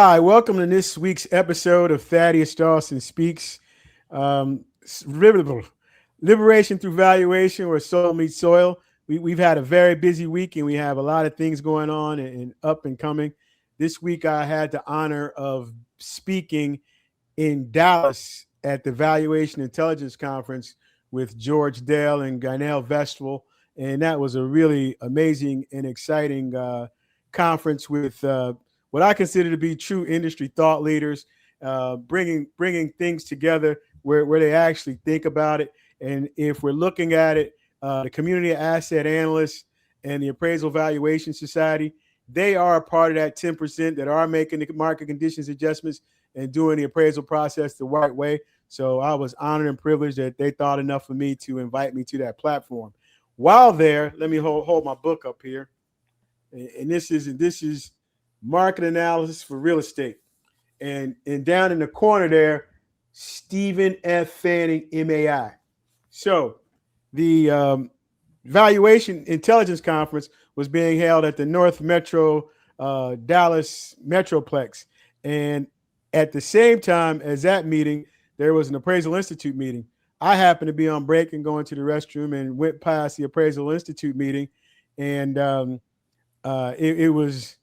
Hi, welcome to this week's episode of Thaddaus Dawson Speaks. Um, Liberation through Valuation, where soul meets soil. We've had a very busy week and we have a lot of things going on and up and coming. This week, I had the honor of speaking in Dallas at the Valuation Intelligence Conference with George Dale and Gainel Vestral. And that was a really amazing and exciting conference with what I consider to be true industry thought leaders, bringing things together where they actually think about it. And if we're looking at it, the community asset analysts and the appraisal valuation society, they are a part of that 10% that are making the market conditions adjustments and doing the appraisal process the right way. So I was honored and privileged that they thought enough of me to invite me to that platform. While there, let me hold my book up here. And this is market analysis for real estate. And down in the corner there, Stephen F. Fanning, MAI. So the Valuation Intelligence Conference was being held at the North Metro Dallas Metroplex. And at the same time as that meeting, there was an Appraisal Institute meeting. I happened to be on break and going to the restroom and went past the Appraisal Institute meeting. And it was,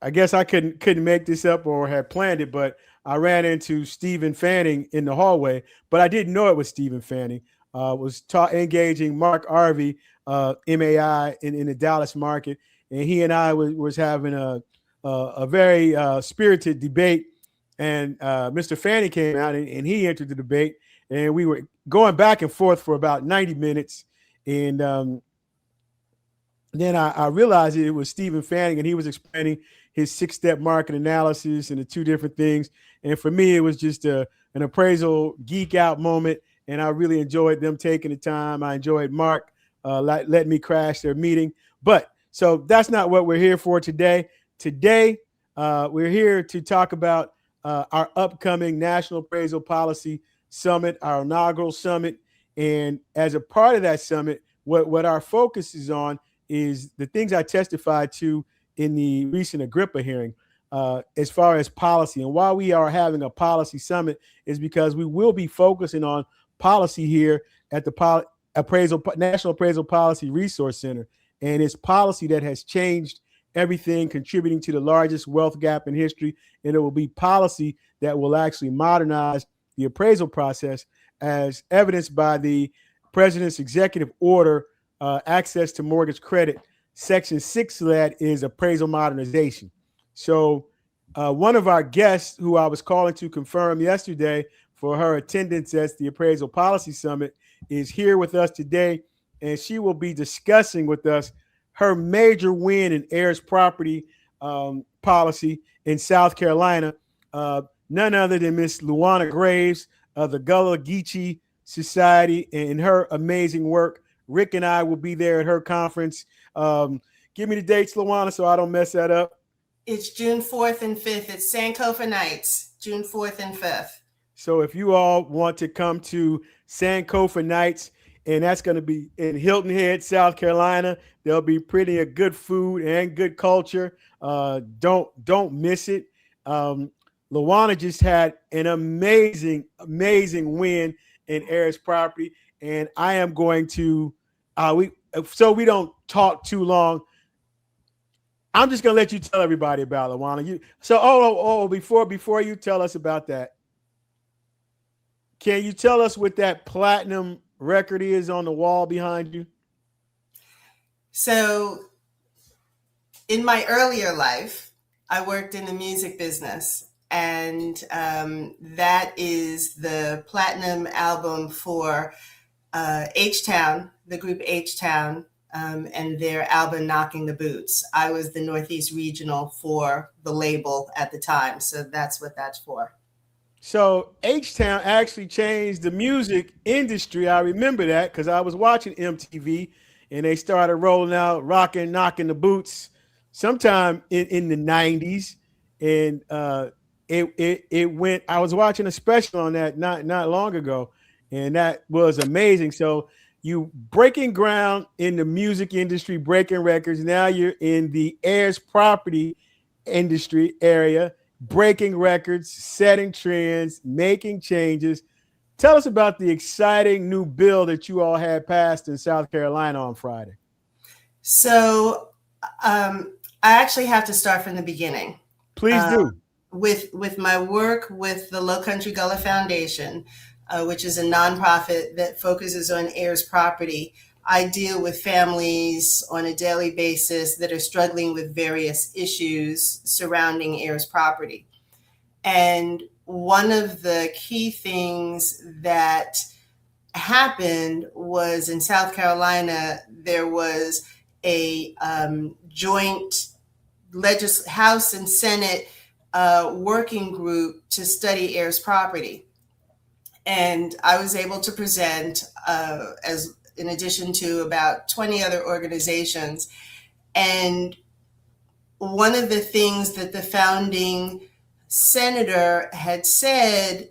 I guess I couldn't make this up or had planned it, but I ran into Stephen Fanning in the hallway, but I didn't know it was Stephen Fanning. Was engaging Mark Arvey, MAI in the Dallas market, and he and I was having a very spirited debate. And Mr. Fanning came out and he entered the debate, and we were going back and forth for about 90 minutes. And then I realized it was Stephen Fanning, and he was explaining his 6-step market analysis and the two different things. And for me, it was just an appraisal geek out moment. And I really enjoyed them taking the time. I enjoyed Mark letting me crash their meeting. But so that's not what we're here for today. Today, we're here to talk about our upcoming National Appraisal Policy Summit, our inaugural summit. And as a part of that summit, what our focus is on is the things I testified to in the recent Agrippa hearing as far as policy. And why we are having a policy summit is because we will be focusing on policy here at the National Appraisal Policy Resource Center. And it's policy that has changed everything, contributing to the largest wealth gap in history. And it will be policy that will actually modernize the appraisal process, as evidenced by the president's executive order, access to mortgage credit. Section 6 of that is appraisal modernization. So one of our guests who I was calling to confirm yesterday for her attendance at the Appraisal Policy Summit is here with us today, and she will be discussing with us her major win in heirs property policy in South Carolina. None other than Miss Luana Graves of the Gullah Geechee Society and her amazing work. Rick and I will be there at her conference. Give me the dates, Luana, so I don't mess that up. It's June 4th and 5th. It's Sankofa Nights, June 4th and 5th. So if you all want to come to Sankofa Nights, and that's going to be in Hilton Head, South Carolina, there'll be plenty of good food and good culture. Don't miss it. Luana just had an amazing win in heirs property, and I am going to so we don't talk too long. I'm just gonna let you tell everybody about Luana. Before you tell us about that, can you tell us what that platinum record is on the wall behind you? So in my earlier life, I worked in the music business, and that is the platinum album for H-Town, the group H-Town, and their album Knocking the Boots. I was the Northeast Regional for the label at the time, so that's what that's for. So H-Town actually changed the music industry. I remember that because I was watching MTV and they started rolling out Knocking the Boots sometime in the 90s. And it went, I was watching a special on that not long ago, and that was amazing. So you breaking ground in the music industry, breaking records. Now you're in the heirs property industry area. breaking records, setting trends, making changes. Tell us about the exciting new bill that you all had passed in South Carolina on Friday. So I actually have to start from the beginning. Please do. With my work with the Low Country Gullah Foundation, which is a nonprofit that focuses on heirs property. I deal with families on a daily basis that are struggling with various issues surrounding heirs property. And one of the key things that happened was in South Carolina, there was a joint House and Senate working group to study heirs property. And I was able to present as in addition to about 20 other organizations. And one of the things that the founding senator had said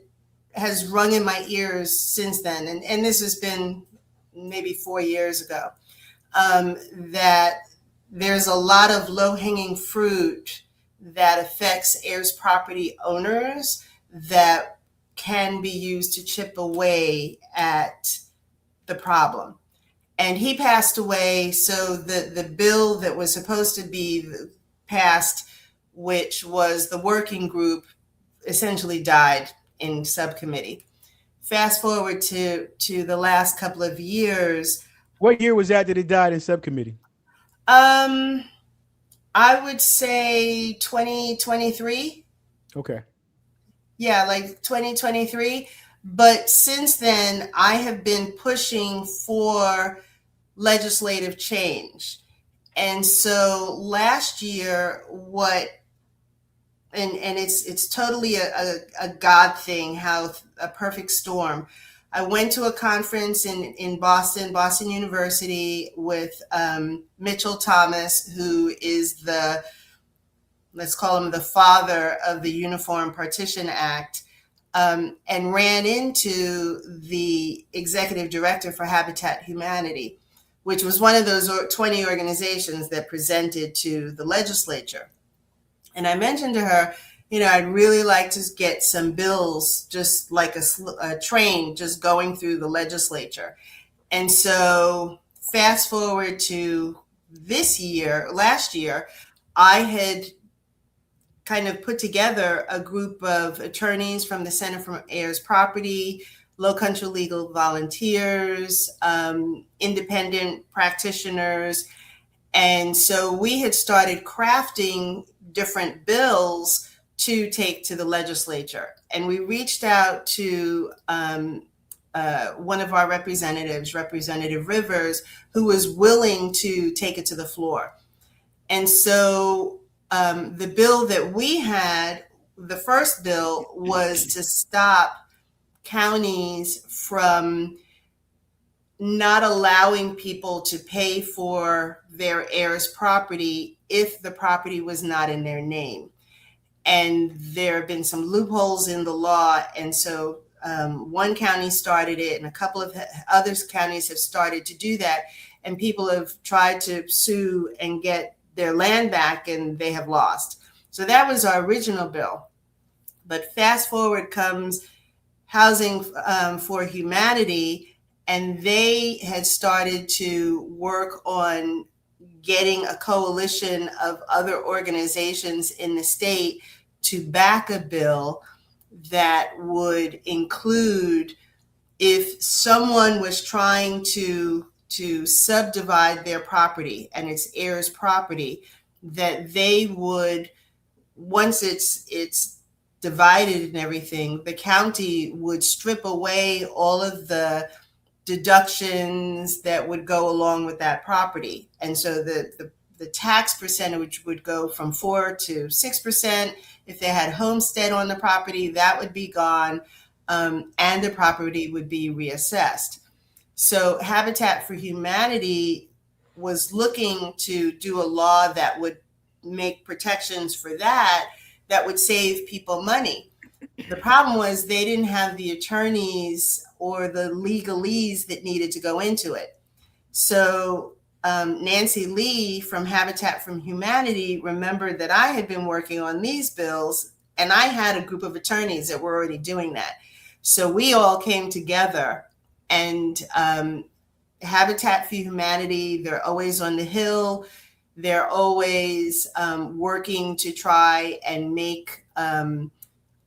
has rung in my ears since then, and this has been maybe 4 years ago, that there's a lot of low-hanging fruit that affects heirs property owners that can be used to chip away at the problem. And he passed away, so the bill that was supposed to be passed, which was the working group, essentially died in subcommittee. Fast forward to the last couple of years. What year was that it died in subcommittee? I would say 2023. Okay. Yeah, like 2023. But since then, I have been pushing for legislative change. And so last year, and it's totally a God thing, how a perfect storm. I went to a conference in Boston University with Mitchell Thomas, who is let's call him the father of the Uniform Partition Act, and ran into the executive director for Habitat Humanity, which was one of those 20 organizations that presented to the legislature. And I mentioned to her, I'd really like to get some bills, just like a train just going through the legislature. And so fast forward to last year, I had kind of put together a group of attorneys from the Center for Heirs Property, Low Country Legal Volunteers, independent practitioners. And so we had started crafting different bills to take to the legislature. And we reached out to one of our representatives, Representative Rivers, who was willing to take it to the floor. And so the bill that we had, the first bill, was to stop counties from not allowing people to pay for their heirs' property if the property was not in their name. And there have been some loopholes in the law. And so one county started it, and a couple of other counties have started to do that. And people have tried to sue and get their land back, and they have lost. So that was our original bill. But fast forward comes Housing for Humanity, and they had started to work on getting a coalition of other organizations in the state to back a bill that would include, if someone was trying to subdivide their property and its heirs' property, that they would, once it's divided and everything, the county would strip away all of the deductions that would go along with that property. And so the tax percentage would go from 4% to 6%. If they had homestead on the property, that would be gone, and the property would be reassessed. So Habitat for Humanity was looking to do a law that would make protections for that would save people money. The problem was they didn't have the attorneys or the legalese that needed to go into it. So Nancy Lee from Habitat for Humanity remembered that I had been working on these bills And I had a group of attorneys that were already doing that. So we all came together, and Habitat for Humanity, they're always on the Hill. They're always working to try and make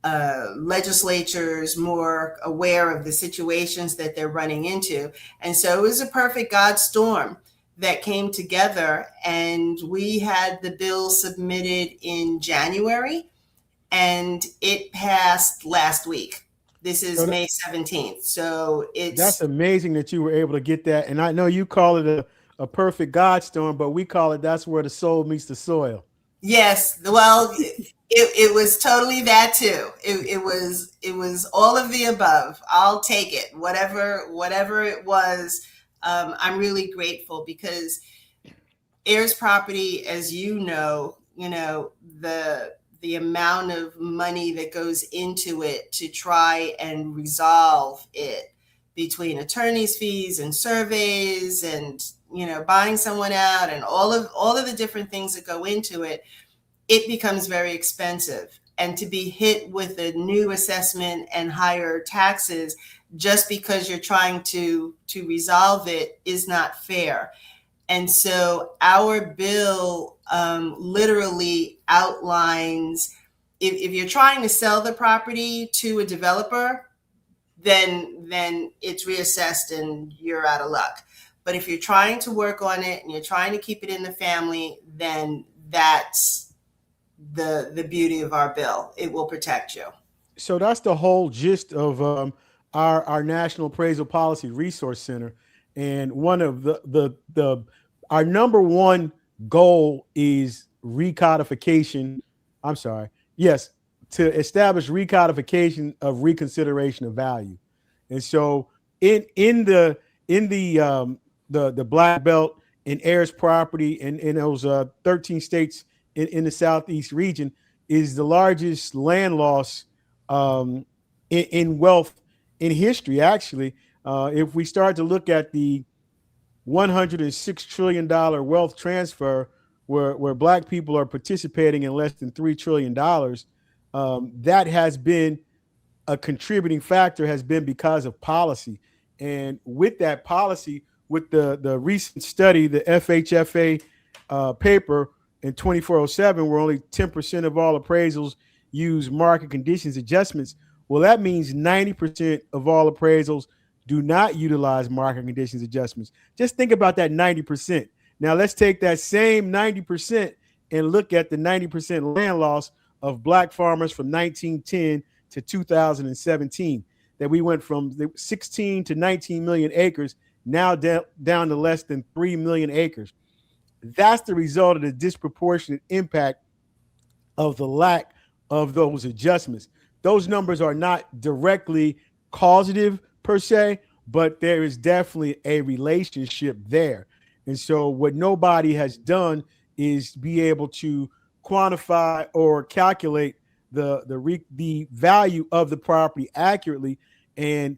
legislatures more aware of the situations that they're running into. And so it was a perfect God storm that came together, and we had the bill submitted in January, and it passed last week. This is May 17th. So that's amazing that you were able to get that. And I know you call it a perfect God storm, but we call it that's where the soul meets the soil. Yes. Well, it was totally that too. It was all of the above. I'll take it. Whatever it was. I'm really grateful, because heirs property, as you know, the amount of money that goes into it to try and resolve it, between attorney's fees and surveys and, buying someone out and all of the different things that go into it, it becomes very expensive. And to be hit with a new assessment and higher taxes just because you're trying to resolve it is not fair. And so our bill literally outlines, if you're trying to sell the property to a developer, then it's reassessed and you're out of luck. But if you're trying to work on it and you're trying to keep it in the family, then that's the beauty of our bill. It will protect you. So that's the whole gist of our National Appraisal Policy Resource Center. And one of our number one goal is recodification. I'm sorry. Yes, to establish recodification of reconsideration of value. And so in the Black Belt and heirs property in those 13 states in the Southeast region is the largest land loss in wealth in history, actually. If we start to look at the $106 trillion wealth transfer, where Black people are participating in less than $3 trillion, that has been a contributing factor, has been because of policy. And with that policy, with the recent study, the FHFA paper in 2407, where only 10% of all appraisals use market conditions adjustments, well, that means 90% of all appraisals do not utilize market conditions adjustments. Just think about that 90%. Now let's take that same 90% and look at the 90% land loss of Black farmers from 1910 to 2017, that we went from 16 to 19 million acres, now down to less than 3 million acres. That's the result of the disproportionate impact of the lack of those adjustments. Those numbers are not directly causative per se, but there is definitely a relationship there. And so what nobody has done is be able to quantify or calculate the value of the property accurately. And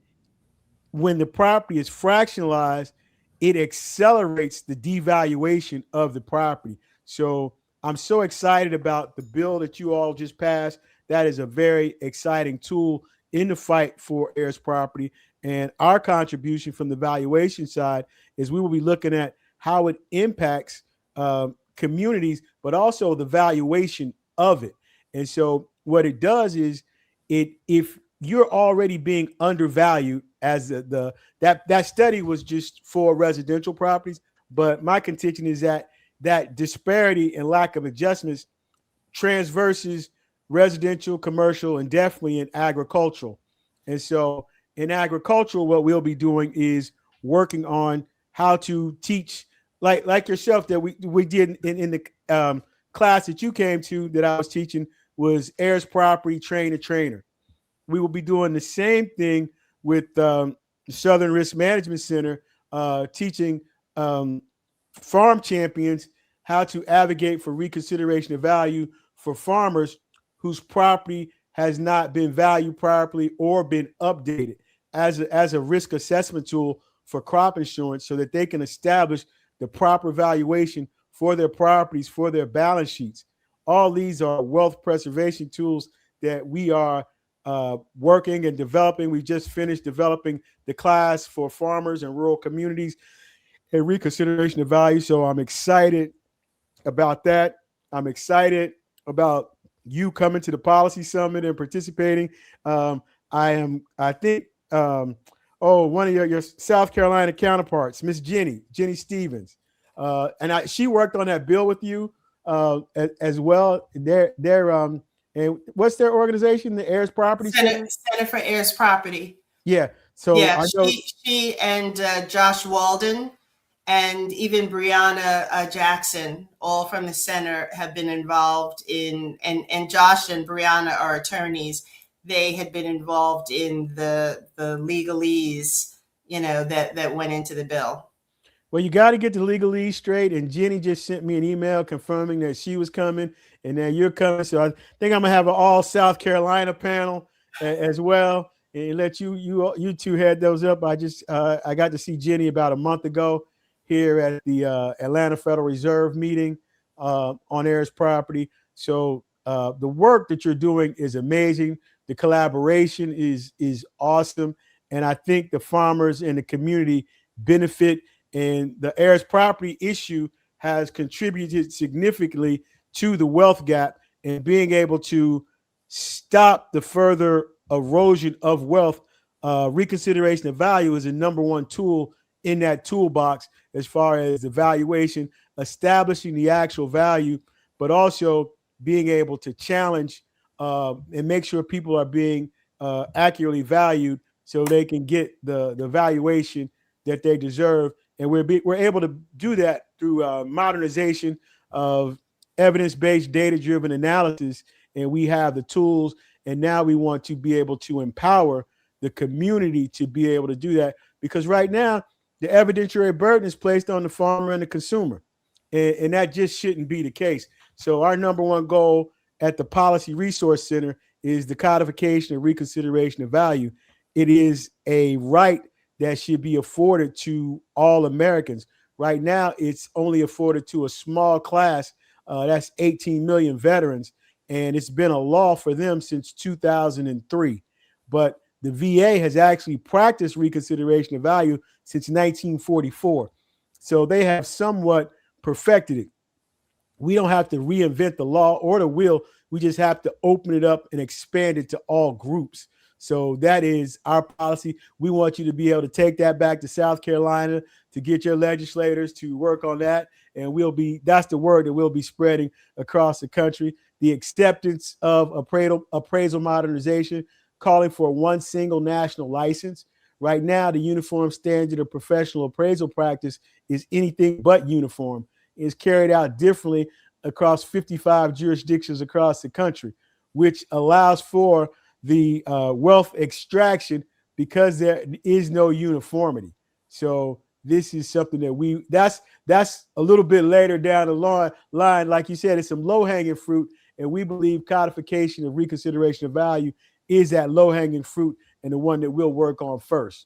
when the property is fractionalized, it accelerates the devaluation of the property. So I'm so excited about the bill that you all just passed. That is a very exciting tool in the fight for heirs property. And our contribution from the valuation side is we will be looking at how it impacts communities, but also the valuation of it. And so what it does is if you're already being undervalued, as that study was just for residential properties, but my contention is that disparity and lack of adjustments transverses residential, commercial, and definitely in agricultural. And so in agricultural, what we'll be doing is working on how to teach, like yourself, that we did in the class that you came to, that I was teaching, was heirs property trainer. We will be doing the same thing with Southern Risk Management Center, teaching farm champions how to advocate for reconsideration of value for farmers whose property has not been valued properly or been updated as a risk assessment tool for crop insurance, so that they can establish the proper valuation for their properties, for their balance sheets. All these are wealth preservation tools that we are working and developing. We just finished developing the class for farmers and rural communities and reconsideration of value. So I'm excited about that. I'm excited about you coming to the policy summit and participating. I think, one of your South Carolina counterparts, Miss Jenny Stevens. She worked on that bill with you as well. And what's their organization? The Heirs Property Center? Center for Heirs Property. Yeah. So yeah, I know she and Josh Walden and even Brianna Jackson, all from the center, have been involved in, and Josh and Brianna are attorneys. They had been involved in the legalese, that went into the bill. Well, you got to get the legalese straight. And Jenny just sent me an email confirming that she was coming and that you're coming. So I think I'm going to have an all South Carolina panel as well, and let you two head those up. I got to see Jenny about a month ago here at the Atlanta Federal Reserve meeting on heirs property. So the work that you're doing is amazing. The collaboration is awesome. And I think the farmers and the community benefit. And the heirs property issue has contributed significantly to the wealth gap and being able to stop the further erosion of wealth. Reconsideration of value is the number one tool in that toolbox as far as evaluation, establishing the actual value, but also being able to challenge and make sure people are being accurately valued so they can get the valuation that they deserve. And we're able to do that through modernization of evidence-based, data-driven analysis. And we have the tools. And now we want to be able to empower the community to be able to do that. Because right now, the evidentiary burden is placed on the farmer and the consumer. And that just shouldn't be the case. So our number one goal at the Policy Resource Center is the codification and reconsideration of value. It is a right that should be afforded to all Americans. Right now, it's only afforded to a small class. That's 18 million veterans. And it's been a law for them since 2003. But the VA has actually practiced reconsideration of value since 1944. So they have somewhat perfected it. We don't have to reinvent the law or the wheel. We just have to open it up and expand it to all groups. So that is our policy. We want you to be able to take that back to South Carolina, to get your legislators to work on that. And that's the word that we'll be spreading across the country. The acceptance of appraisal modernization, calling for one single national license. Right now, the uniform standard of professional appraisal practice is anything but uniform. It's carried out differently across 55 jurisdictions across the country, which allows for the wealth extraction because there is no uniformity. So this is something that that's a little bit later down the line. Like you said, it's some low-hanging fruit, and we believe codification and reconsideration of value is that low-hanging fruit and the one that we'll work on first.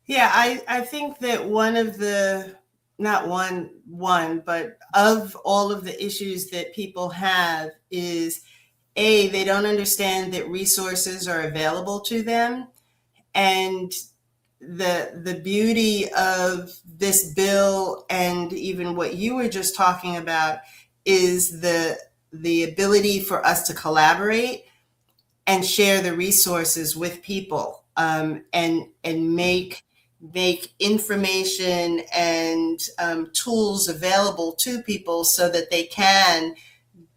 Yeah, I think that one of the, not one, but of all of the issues that people have is, A, they don't understand that resources are available to them. And the beauty of this bill, and even what you were just talking about, is the ability for us to collaborate and share the resources with people, and make information and tools available to people so that they can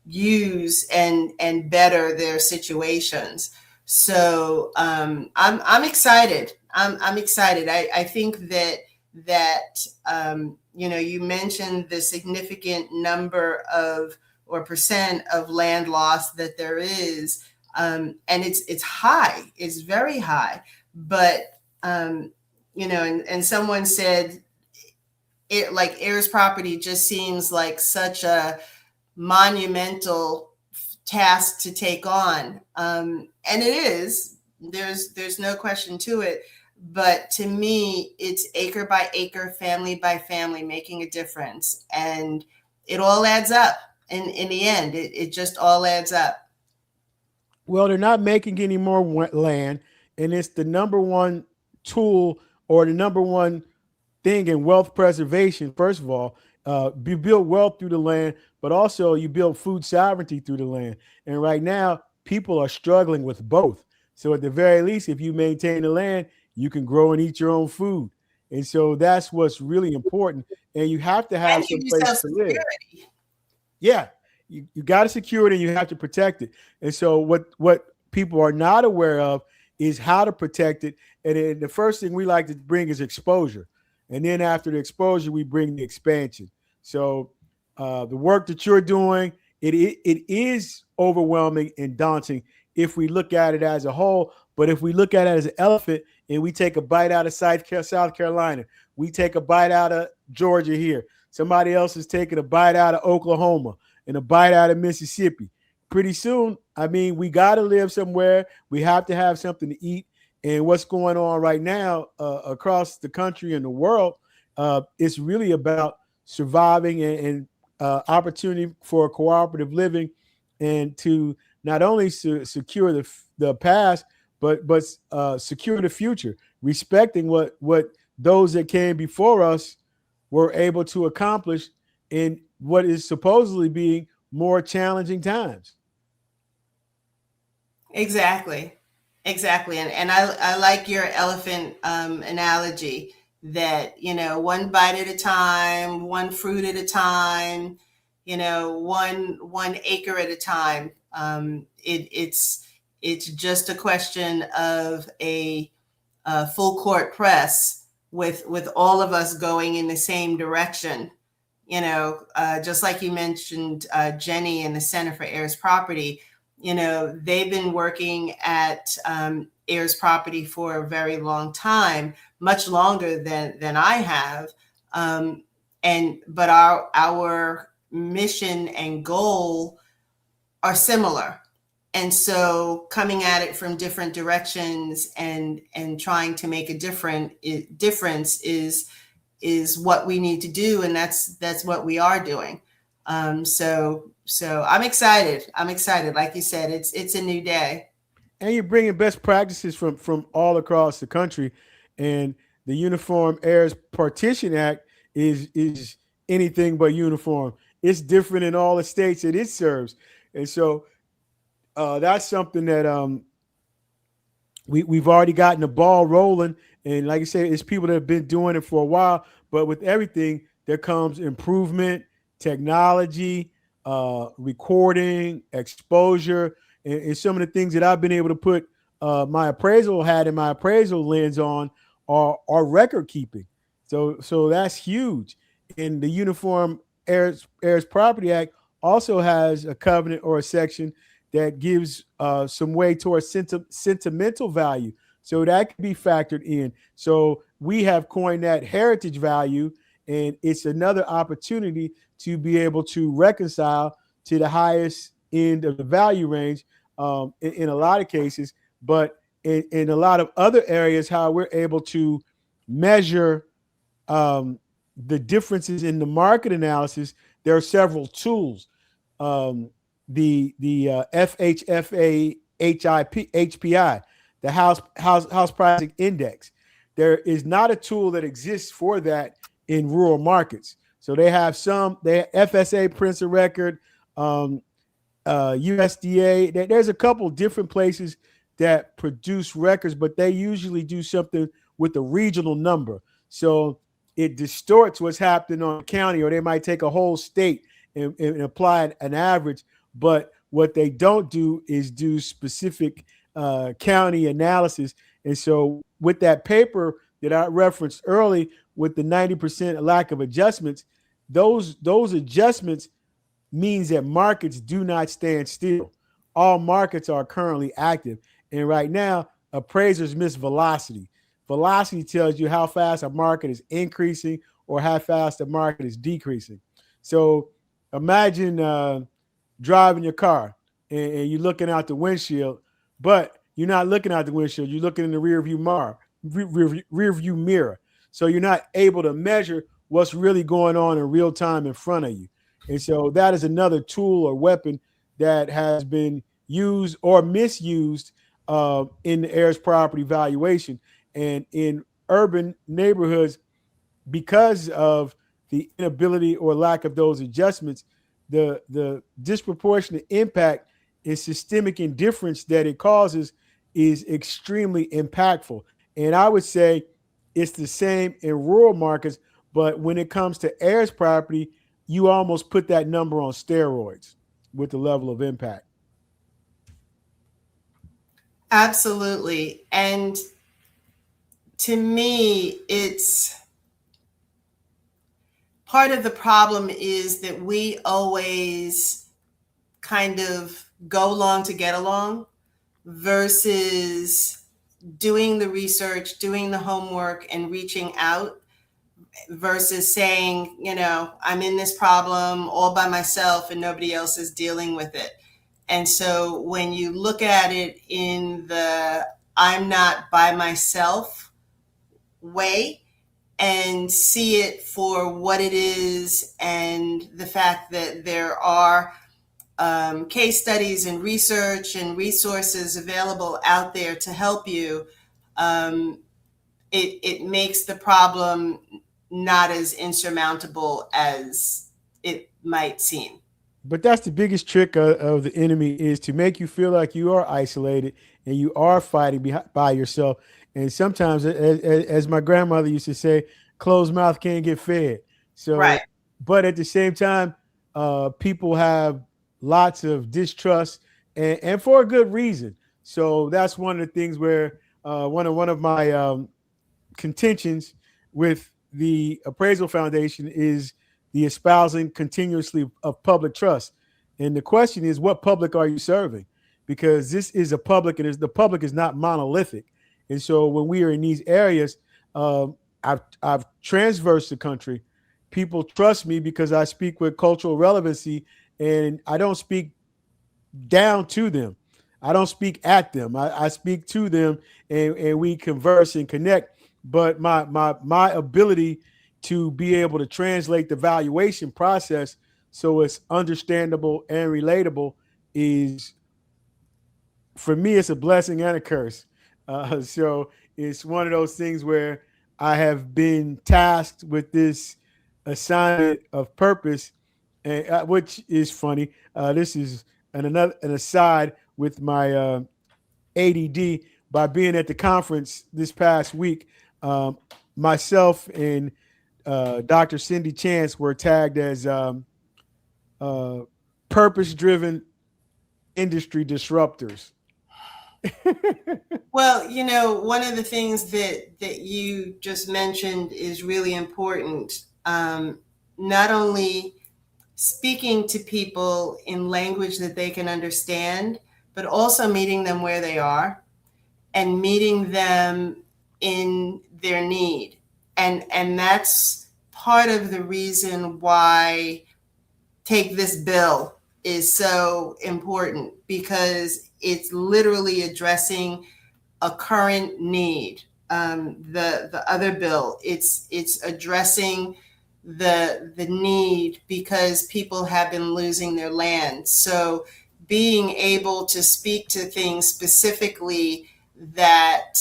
use and better their situations. So I'm excited. I'm excited. I think that you mentioned the significant number of or percent of land loss that there is, and it's high. It's very high. But and someone said it, like, heirs property just seems like such a monumental task to take on, and it is. There's no question to it. But to me, it's acre by acre, family by family, making a difference, and it all adds up. In the end, it just all adds up. Well, they're not making any more land, and it's the number one tool or the number one thing in wealth preservation. First of all, you build wealth through the land, but also you build food sovereignty through the land. And right now, people are struggling with both. So at the very least, if you maintain the land, you can grow and eat your own food. And so that's what's really important. And you have to And have give some place yourself to live. security. Yeah, you got to secure it and you have to protect it. And so what people are not aware of is how to protect it. And then the first thing we like to bring is exposure, and then after the exposure, we bring the expansion. So the work that you're doing, it is overwhelming and daunting if we look at it as a whole. But if we look at it as an elephant and we take a bite out of South Carolina, we take a bite out of Georgia here. Somebody else is taking a bite out of Oklahoma and a bite out of Mississippi. Pretty soon, I mean, we got to live somewhere. We have to have something to eat. And what's going on right now across the country and the world, it's really about surviving and opportunity for cooperative living, and to not only secure the past, but secure the future, respecting what those that came before us were able to accomplish in what is supposedly being more challenging times. Exactly. Exactly. And I like your elephant analogy that, one bite at a time, one fruit at a time, one acre at a time. It's just a question of a full court press with all of us going in the same direction. Just like you mentioned, Jenny and the Center for Heirs Property, they've been working at heirs property for a very long time, much longer than I have. But our mission and goal are similar. And so coming at it from different directions and trying to make a difference is what we need to do. And that's what we are doing. So I'm excited. Like you said, it's a new day. And you're bringing best practices from all across the country. And the Uniform Heirs Partition Act is anything but uniform. It's different in all the states that it serves. And so that's something that we've already gotten the ball rolling. And like I said, it's people that have been doing it for a while. But with everything, there comes improvement, technology, recording, exposure, and some of the things that I've been able to put my appraisal hat and my appraisal lens on are record keeping. So that's huge. And the Uniform Heirs Property Act also has a covenant or a section that gives some way towards sentimental value. So that can be factored in. So we have coined that heritage value, and it's another opportunity to be able to reconcile to the highest end of the value range in a lot of cases. But in a lot of other areas, how we're able to measure the differences in the market analysis, there are several tools. The FHFA HPI, the house pricing index. There is not a tool that exists for that in rural markets. So they have FSA prints a record, USDA. There's a couple different places that produce records, but they usually do something with a regional number. So it distorts what's happening on the county, or they might take a whole state and apply an average. But what they don't do is do specific county analysis. And so with that paper that I referenced early, with the 90% lack of adjustments, those adjustments means that markets do not stand still. All markets are currently active. And right now, appraisers miss velocity. Velocity tells you how fast a market is increasing or how fast the market is decreasing. So imagine driving your car and you're looking out the windshield, but you're not looking out the windshield. You're looking in the rear view mirror. So you're not able to measure what's really going on in real time in front of you. And so that is another tool or weapon that has been used or misused in the heirs property valuation. And in urban neighborhoods, because of the inability or lack of those adjustments, the disproportionate impact and systemic indifference that it causes is extremely impactful. And I would say it's the same in rural markets, but when it comes to heirs property, you almost put that number on steroids with the level of impact. Absolutely. And to me, it's part of the problem is that we always kind of go along to get along versus doing the research, doing the homework, and reaching out versus saying, I'm in this problem all by myself and nobody else is dealing with it. And so when you look at it in the I'm not by myself way and see it for what it is, and the fact that there are case studies and research and resources available out there to help you, it makes the problem not as insurmountable as it might seem. But that's the biggest trick of the enemy, is to make you feel like you are isolated and you are fighting by yourself. And sometimes, as my grandmother used to say, closed mouth can't get fed. So, right. But at the same time, people have lots of distrust, and for a good reason. So that's one of the things where one of my contentions with the Appraisal Foundation is the espousing continuously of public trust. And the question is, what public are you serving? Because this is a public, and the public is not monolithic. And so when we are in these areas, I've transversed the country. People trust me because I speak with cultural relevancy, and I don't speak down to them. I don't speak at them. I speak to them, and we converse and connect. But my ability to be able to translate the valuation process so it's understandable and relatable is, for me, it's a blessing and a curse. So it's one of those things where I have been tasked with this assignment of purpose, and, which is funny. This is an aside with my ADD. By being at the conference this past week, myself and Dr. Cindy Chance were tagged as purpose-driven industry disruptors. Well, one of the things that you just mentioned is really important. Not only speaking to people in language that they can understand, but also meeting them where they are and meeting them in their need. And that's part of the reason why Take This Bill is so important, because it's literally addressing a current need. The other bill, it's addressing the need because people have been losing their land. So being able to speak to things specifically that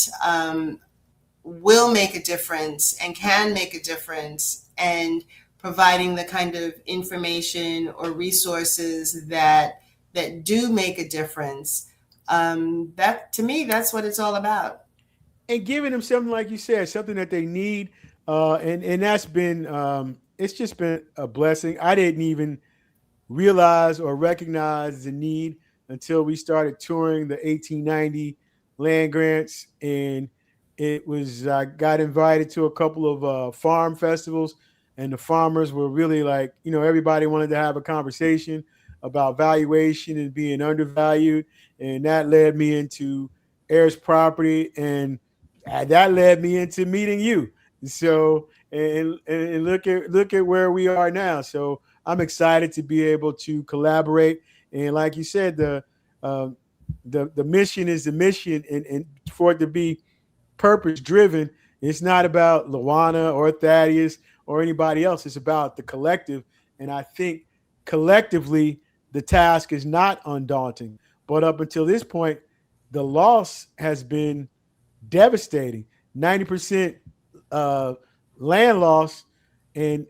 will make a difference and can make a difference, and providing the kind of information or resources that do make a difference. That, to me, that's what it's all about. And giving them something, like you said, something that they need. And that's been, it's just been a blessing. I didn't even realize or recognize the need until we started touring the 1890 land grants. And I got invited to a couple of farm festivals, and the farmers were really like, everybody wanted to have a conversation about valuation and being undervalued. And that led me into heirs property, and that led me into meeting you. So, and look at where we are now. So I'm excited to be able to collaborate. And like you said, the mission is the mission, and for it to be purpose driven, it's not about Luana or Thaddaus or anybody else. It's about the collective. And I think collectively, the task is not undaunting. But up until this point, the loss has been devastating. 90% uh, land loss, and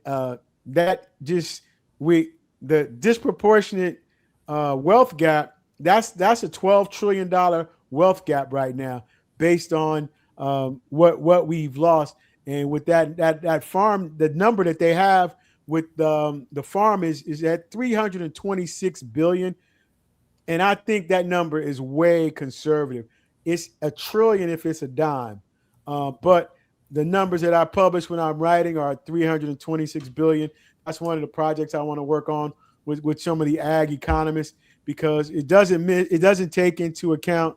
that just we the disproportionate wealth gap. That's a $12 trillion wealth gap right now, based on what we've lost. And with that farm, the number that they have with the farm is at 326 billion, and I think that number is way conservative. It's a trillion if it's a dime, but the numbers that I publish when I'm writing are 326 billion. That's one of the projects I want to work on with some of the ag economists, because it doesn't take into account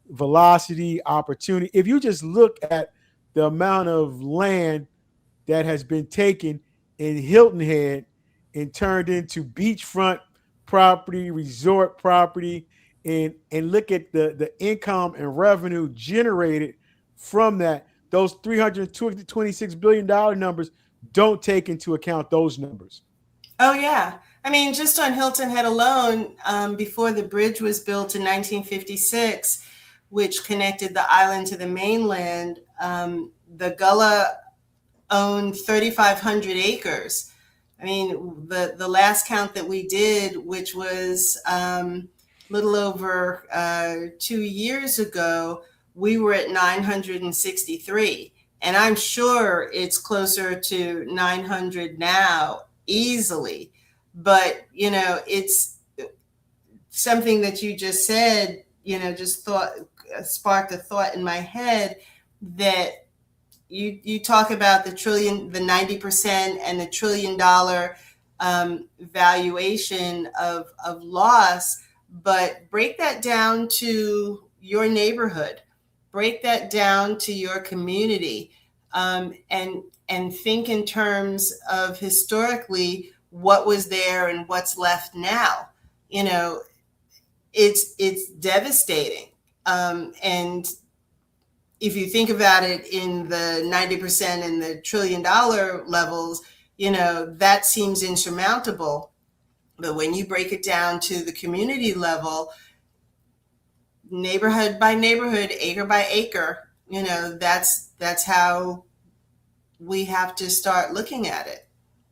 velocity, opportunity. If you just look at the amount of land that has been taken in Hilton Head and turned into beachfront property, resort property, and look at the income and revenue generated from that. Those $326 billion numbers don't take into account those numbers. Oh, yeah. I mean, just on Hilton Head alone, before the bridge was built in 1956, which connected the island to the mainland, the Gullah owned 3,500 acres. I mean, the last count that we did, which was a little over 2 years ago, we were at 963. And I'm sure it's closer to 900 now, easily. But, it's something that you just said, just sparked a thought in my head, that you talk about the 90% and the $1 trillion valuation of loss, but break that down to your neighborhood, break that down to your community, and think in terms of historically what was there and what's left now. It's devastating, and if you think about it in the 90% and the $1 trillion levels, that seems insurmountable. But when you break it down to the community level, neighborhood by neighborhood, acre by acre, that's how we have to start looking at it.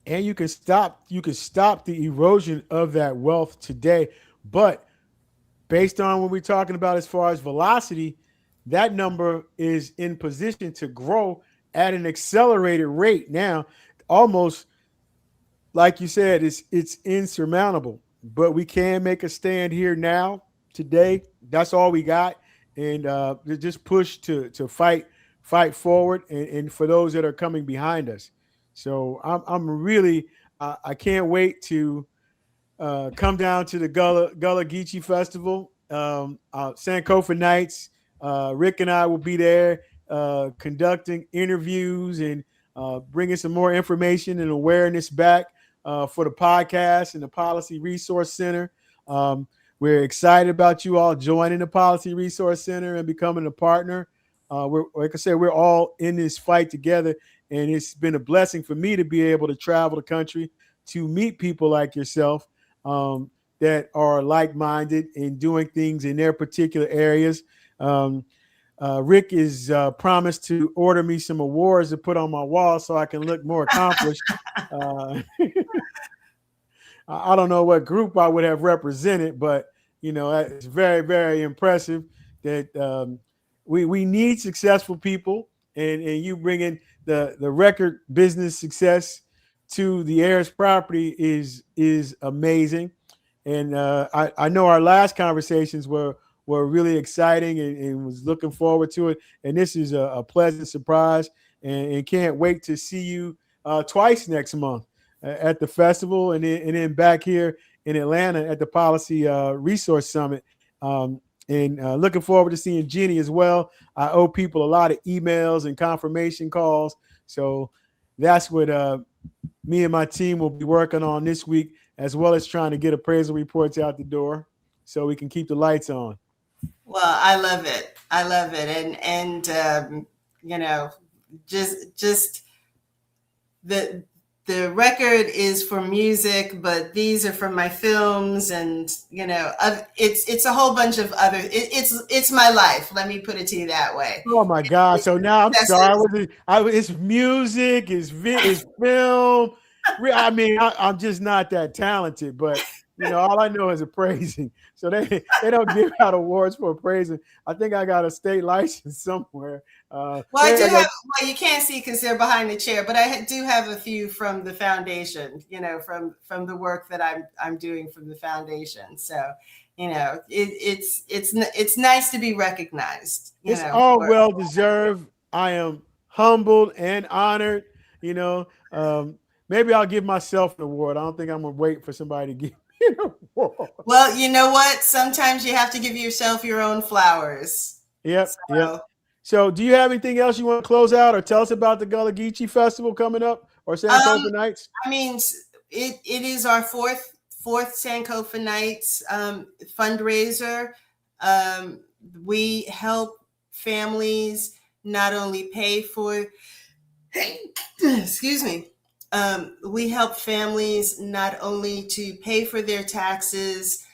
And you can stop the erosion of that wealth today. But based on what we're talking about as far as velocity, that number is in position to grow at an accelerated rate now. Almost like you said, it's insurmountable. But we can make a stand here now, today. That's all we got. And just push to fight forward, and for those that are coming behind us. So I'm really I can't wait to come down to the Gullah Geechee Festival, Sankofa Nights. Rick and I will be there conducting interviews and bringing some more information and awareness back for the podcast and the Policy Resource Center. We're excited about you all joining the Policy Resource Center and becoming a partner. Like I said, we're all in this fight together, and it's been a blessing for me to be able to travel the country to meet people like yourself that are like-minded and doing things in their particular areas. Rick is promised to order me some awards to put on my wall so I can look more accomplished. I don't know what group I would have represented, but it's very, very impressive that we need successful people, and you bringing the record business success to the heirs property is amazing. And I know our last conversations were really exciting, and was looking forward to it. And this is a pleasant surprise, and can't wait to see you twice next month at the festival, and then back here in Atlanta at the Policy Resource Summit. And looking forward to seeing Jenny as well. I owe people a lot of emails and confirmation calls. So that's what me and my team will be working on this week, as well as trying to get appraisal reports out the door so we can keep the lights on. Well, I love it. And just the the record is for music, but these are from my films, and it's a whole bunch of other. It's my life. Let me put it to you that way. Oh my God! So now I'm sorry. It's music, it's film. I mean, I'm just not that talented, but all I know is appraising. So they don't give out awards for appraising. I think I got a state license somewhere. Well, I do have. Well, you can't see because they're behind the chair, but I do have a few from the foundation. From the work that I'm doing from the foundation. So, it's nice to be recognized. It's all well deserved. I am humbled and honored. Maybe I'll give myself an award. I don't think I'm gonna wait for somebody to give me an award. Well, you know what? Sometimes you have to give yourself your own flowers. Yep. So do you have anything else you want to close out or tell us about the Gullah Geechee Festival coming up or Sankofa Nights? I mean, it is our fourth Sankofa Nights fundraiser. We help families not only pay for, excuse me, we help families not only to pay for their taxes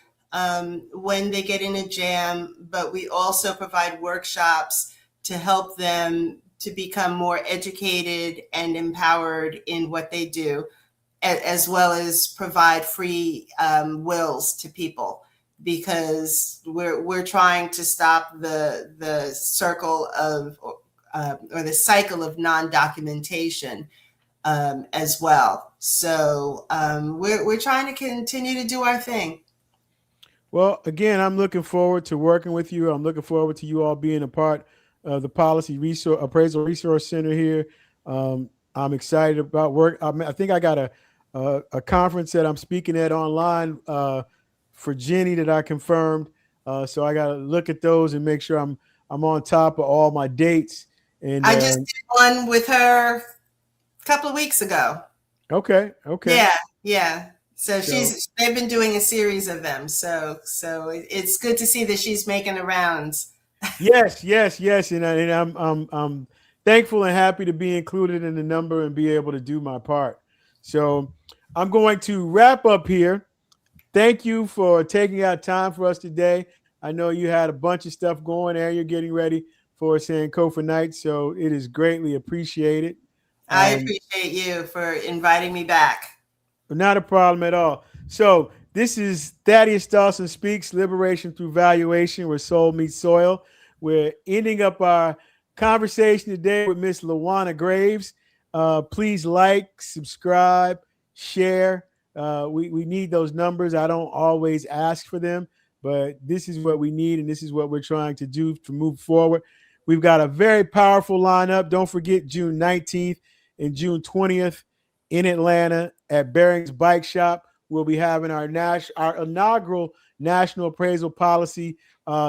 when they get in a jam, but we also provide workshops to help them to become more educated and empowered in what they do, as well as provide free wills to people, because we're trying to stop the circle of or the cycle of non-documentation as well. So we're trying to continue to do our thing. Well, again, I'm looking forward to working with you. I'm looking forward to you all being a part of the Policy Appraisal Resource Center here. I'm excited about work. I think I got a conference that I'm speaking at online for Jenny that I confirmed. So I got to look at those and make sure I'm on top of all my dates. And I just did one with her a couple of weeks ago. Okay. Yeah. So they've been doing a series of them. So it's good to see that she's making the rounds. Yes. And I'm thankful and happy to be included in the number and be able to do my part. So I'm going to wrap up here. Thank you for taking out time for us today. I know you had a bunch of stuff going there. You're getting ready for Sankofa Night, so it is greatly appreciated. I appreciate you for inviting me back. Not a problem at all. So this is Thaddaus Dawson Speaks, Liberation Through Valuation, where soul meets soil. We're ending up our conversation today with Miss Luana Graves. Please like, subscribe, share. We need those numbers. I don't always ask for them, but this is what we need, and this is what we're trying to do to move forward. We've got a very powerful lineup. Don't forget June 19th and June 20th in Atlanta at Barring's Bike Shop. We'll be having our inaugural National Appraisal Policy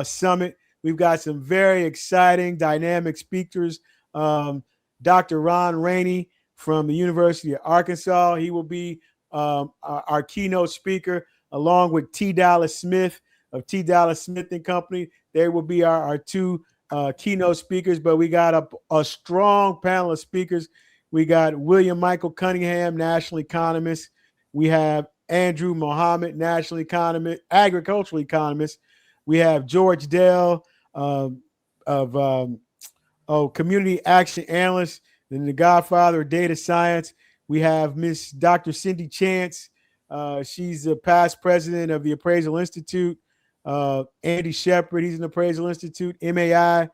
Summit. We've got some very exciting, dynamic speakers. Dr. Ron Rainey from the University of Arkansas. He will be our keynote speaker, along with T. Dallas Smith of T. Dallas Smith and Company. They will be our two keynote speakers, but we got a strong panel of speakers. We got William Michael Cunningham, national economist. We have Andrew Mohammed, national economist, agricultural economist. We have George Dell of community action analyst and the godfather of data science. We have Miss Dr. Cindy Chance. She's the past president of the Appraisal Institute. Andy Shepard, he's in the Appraisal Institute, MAI.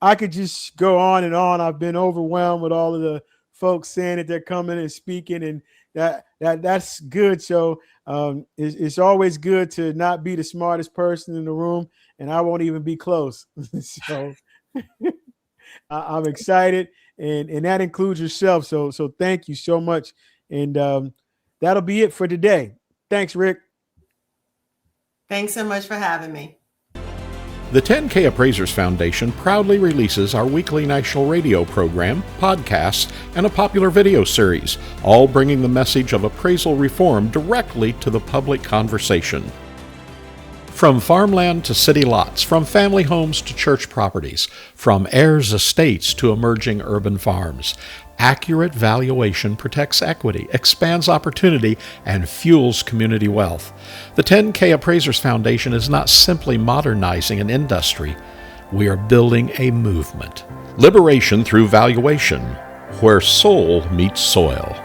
I could just go on and on. I've been overwhelmed with all of the folks saying that they're coming and speaking, and that's good. So it's always good to not be the smartest person in the room, and I won't even be close. So I'm excited, and that includes yourself. So thank you so much, and that'll be it for today. Thanks, Rick. Thanks so much for having me. The 10K Appraisers Foundation proudly releases our weekly national radio program, podcasts, and a popular video series, all bringing the message of appraisal reform directly to the public conversation. From farmland to city lots, from family homes to church properties, from heirs' estates to emerging urban farms, accurate valuation protects equity, expands opportunity, and fuels community wealth. The 10K Appraisers Foundation is not simply modernizing an industry. We are building a movement. Liberation through valuation, where soul meets soil.